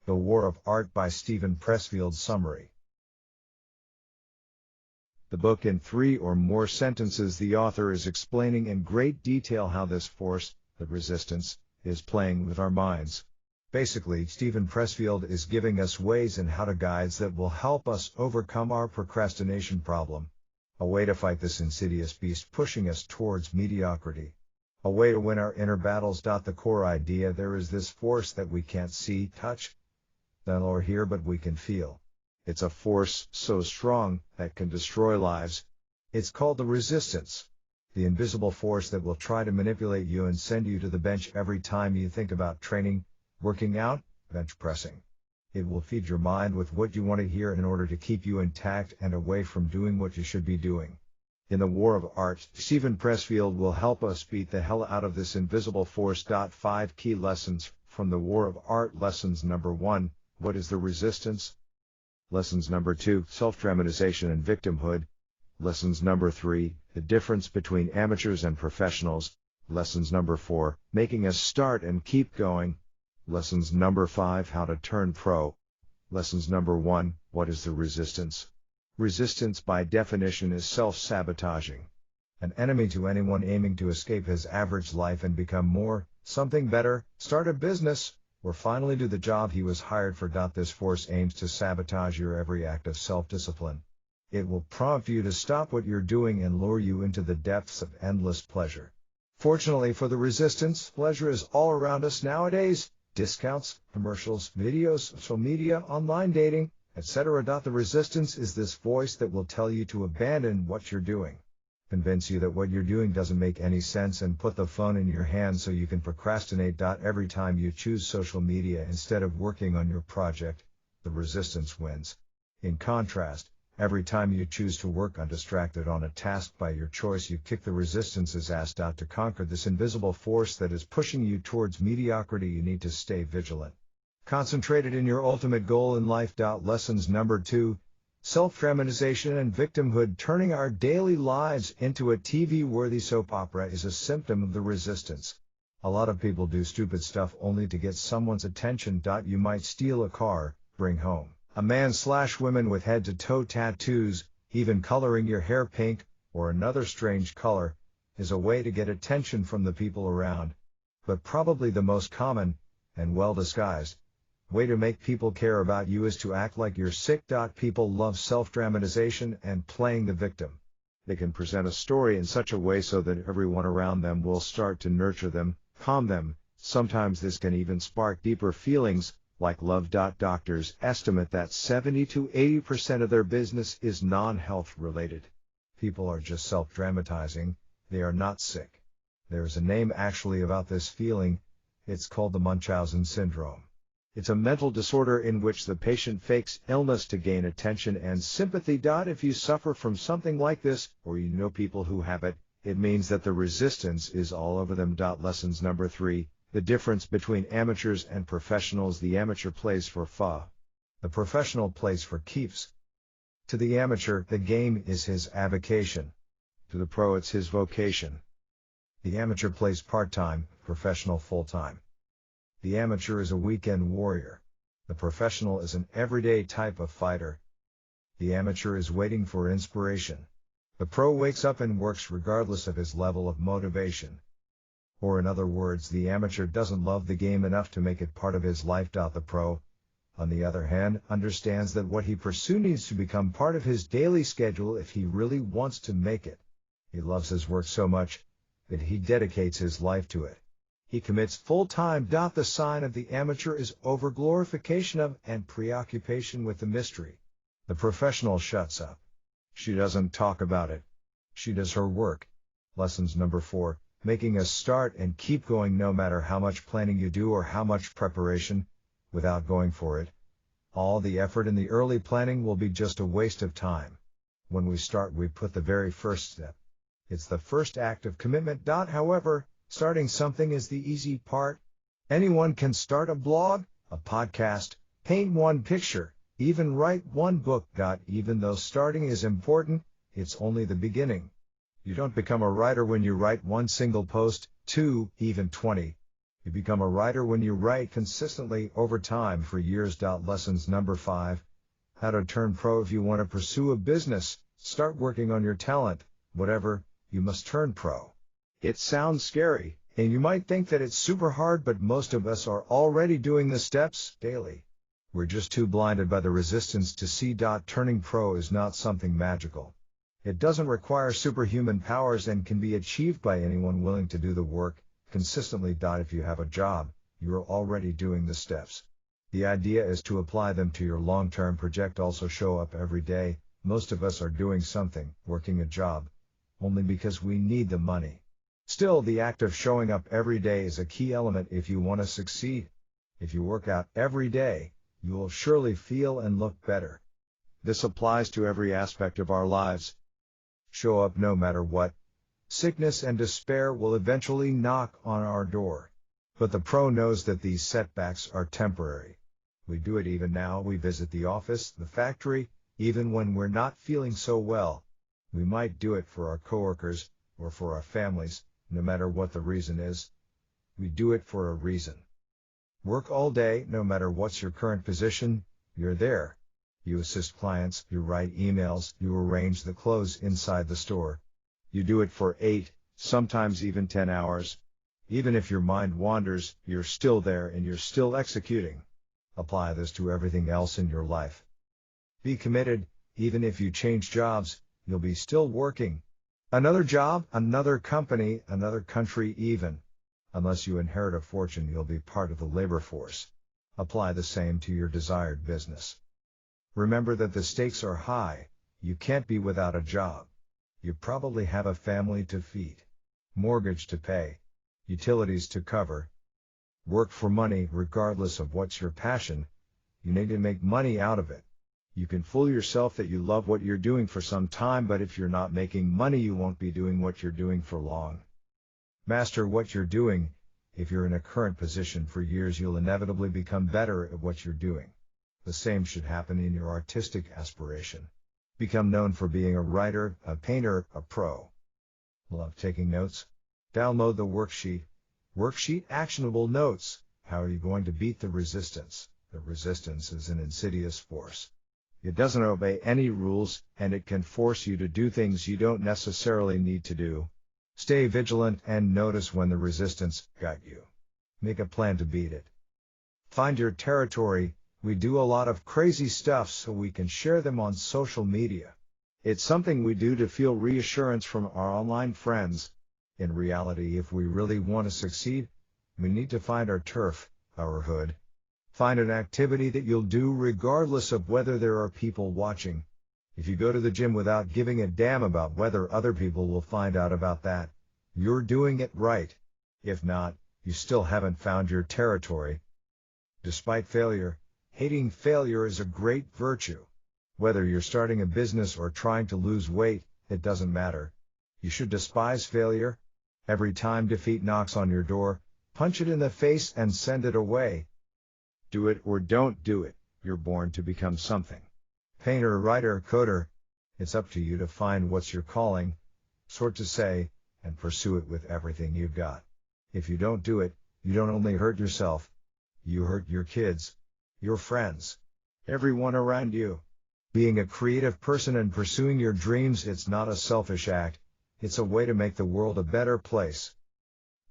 The War of Art by Steven Pressfield. Summary. The book in 3 or more sentences. The author is explaining in great detail how this force, the resistance, is playing with our minds. Basically, Steven Pressfield is giving us ways and how-to guides that will help us overcome our procrastination problem. A way to fight this insidious beast pushing us towards mediocrity. A way to win our inner battles. The core idea: there is this force that we can't see, touch, or hear, but we can feel. It's a force so strong that can destroy lives. It's called the resistance. The invisible force that will try to manipulate you and send you to the bench every time you think about training, working out, bench pressing. It will feed your mind with what you want to hear in order to keep you intact and away from doing what you should be doing. In The War of Art, Steven Pressfield will help us beat the hell out of this invisible force. 5 key lessons from The War of Art. Lessons number 1, what is the resistance? Lessons number 2, self-dramatization and victimhood. Lessons number 3, the difference between amateurs and professionals. Lessons number 4, making a start and keep going. Lessons number 5, how to turn pro. Lessons number 1, what is the resistance? Resistance by definition is self-sabotaging. An enemy to anyone aiming to escape his average life and become something better, start a business, or finally do the job he was hired for. This force aims to sabotage your every act of self-discipline. It will prompt you to stop what you're doing and lure you into the depths of endless pleasure. Fortunately for the resistance, pleasure is all around us nowadays. Discounts, commercials, videos, social media, online dating, etc. The resistance is this voice that will tell you to abandon what you're doing, convince you that what you're doing doesn't make any sense, and put the phone in your hand so you can procrastinate. Every time you choose social media instead of working on your project, the resistance wins. In contrast, every time you choose to work undistracted on a task by your choice, you kick the resistance's ass. To conquer this invisible force that is pushing you towards mediocrity, you need to stay vigilant, concentrated in your ultimate goal in life. Lessons number 2, self-dramatization and victimhood. Turning our daily lives into a TV-worthy soap opera is a symptom of the resistance. A lot of people do stupid stuff only to get someone's attention. You might steal a car, bring home a man/woman with head-to-toe tattoos, even coloring your hair pink or another strange color is a way to get attention from the people around. But probably the most common, and well-disguised, way to make people care about you is to act like you're sick. People love self-dramatization and playing the victim. They can present a story in such a way so that everyone around them will start to nurture them, calm them. Sometimes this can even spark deeper feelings, like love. Doctors estimate that 70 to 80% of their business is non-health related. People are just self-dramatizing, they are not sick. There is a name actually about this feeling. It's called the Munchausen syndrome. It's a mental disorder in which the patient fakes illness to gain attention and sympathy. If you suffer from something like this, or you know people who have it, it means that the resistance is all over them. Lessons number 3, the difference between amateurs and professionals. The amateur plays for fun. The professional plays for keeps. To the amateur, the game is his avocation. To the pro, it's his vocation. The amateur plays part-time, professional full-time. The amateur is a weekend warrior. The professional is an everyday type of fighter. The amateur is waiting for inspiration. The pro wakes up and works regardless of his level of motivation. Or in other words, the amateur doesn't love the game enough to make it part of his life. The pro, on the other hand, understands that what he pursues needs to become part of his daily schedule if he really wants to make it. He loves his work so much that he dedicates his life to it. He commits full-time. The sign of the amateur is overglorification of and preoccupation with the mystery. The professional shuts up. She doesn't talk about it. She does her work. Lessons number 4, making a start and keep going. No matter how much planning you do or how much preparation, without going for it, all the effort in the early planning will be just a waste of time. When we start, we put the very first step. It's the first act of commitment. However, starting something is the easy part. Anyone can start a blog, a podcast, paint one picture, even write one book. Even though starting is important, it's only the beginning. You don't become a writer when you write one single post, 2, even 20. You become a writer when you write consistently over time for years. Lessons number 5. How to turn pro. If you want to pursue a business, start working on your talent. Whatever, you must turn pro. It sounds scary, and you might think that it's super hard, but most of us are already doing the steps daily. We're just too blinded by the resistance to see. Turning pro is not something magical. It doesn't require superhuman powers and can be achieved by anyone willing to do the work consistently. If you have a job, you are already doing the steps. The idea is to apply them to your long-term project. Also show up every day. Most of us are doing something, working a job, only because we need the money. Still, the act of showing up every day is a key element if you want to succeed. If you work out every day, you will surely feel and look better. This applies to every aspect of our lives. Show up no matter what. Sickness and despair will eventually knock on our door. But the pro knows that these setbacks are temporary. We do it even now. We visit the office, the factory, even when we're not feeling so well. We might do it for our coworkers or for our families, no matter what the reason is. We do it for a reason. Work all day, no matter what's your current position, you're there. You assist clients, you write emails, you arrange the clothes inside the store. You do it for 8, sometimes even 10 hours. Even if your mind wanders, you're still there and you're still executing. Apply this to everything else in your life. Be committed. Even if you change jobs, you'll be still working. Another job, another company, another country even. Unless you inherit a fortune, you'll be part of the labor force. Apply the same to your desired business. Remember that the stakes are high. You can't be without a job. You probably have a family to feed, mortgage to pay, utilities to cover. Work for money regardless of what's your passion. You need to make money out of it. You can fool yourself that you love what you're doing for some time, but if you're not making money, you won't be doing what you're doing for long. Master what you're doing. If you're in a current position for years, you'll inevitably become better at what you're doing. The same should happen in your artistic aspiration. Become known for being a writer, a painter, a pro. Love taking notes? Download the worksheet. Worksheet actionable notes. How are you going to beat the resistance? The resistance is an insidious force. It doesn't obey any rules, and it can force you to do things you don't necessarily need to do. Stay vigilant and notice when the resistance got you. Make a plan to beat it. Find your territory. We do a lot of crazy stuff so we can share them on social media. It's something we do to feel reassurance from our online friends. In reality, if we really want to succeed, we need to find our turf, our hood. Find an activity that you'll do regardless of whether there are people watching. If you go to the gym without giving a damn about whether other people will find out about that, you're doing it right. If not, you still haven't found your territory. Despite failure, hating failure is a great virtue. Whether you're starting a business or trying to lose weight, it doesn't matter. You should despise failure. Every time defeat knocks on your door, punch it in the face and send it away. Do it or don't do it. You're born to become something. Painter, writer, coder. It's up to you to find what's your calling, sort to say, and pursue it with everything you've got. If you don't do it, you don't only hurt yourself, you hurt your kids, your friends, everyone around you. Being a creative person and pursuing your dreams, it's not a selfish act, it's a way to make the world a better place.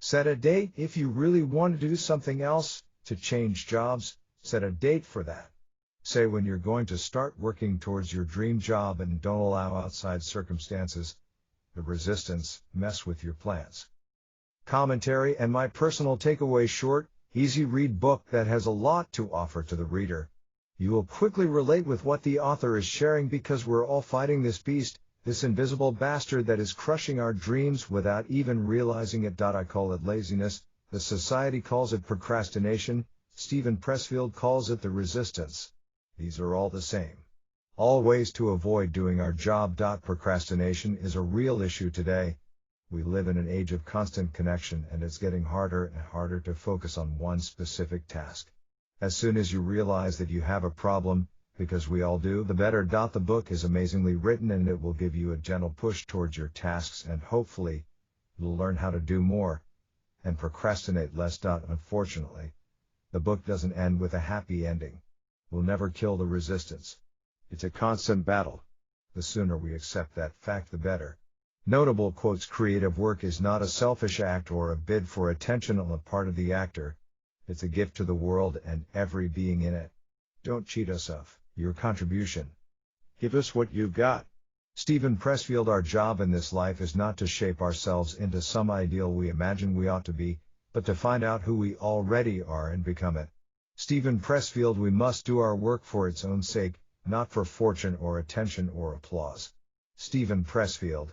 Set a date. If you really want to do something else, to change jobs, set a date for that. Say when you're going to start working towards your dream job and don't allow outside circumstances, the resistance, mess with your plans. Commentary and my personal takeaway: short, easy read book that has a lot to offer to the reader. You will quickly relate with what the author is sharing because we're all fighting this beast, this invisible bastard that is crushing our dreams without even realizing it. I call it laziness. The society calls it procrastination. Steven Pressfield calls it the resistance. These are all the same. All ways to avoid doing our job. Procrastination is a real issue today. We live in an age of constant connection, and it's getting harder and harder to focus on one specific task. As soon as you realize that you have a problem, because we all do, the better. The book is amazingly written, and it will give you a gentle push towards your tasks, and hopefully, you'll learn how to do more and procrastinate less. Unfortunately, the book doesn't end with a happy ending. We'll never kill the resistance. It's a constant battle. The sooner we accept that fact, the better. Notable quotes: creative work is not a selfish act or a bid for attention on the part of the actor. It's a gift to the world and every being in it. Don't cheat us of your contribution. Give us what you've got. Steven Pressfield. Our job in this life is not to shape ourselves into some ideal we imagine we ought to be, but to find out who we already are and become it. Steven Pressfield. We must do our work for its own sake, not for fortune or attention or applause. Steven Pressfield.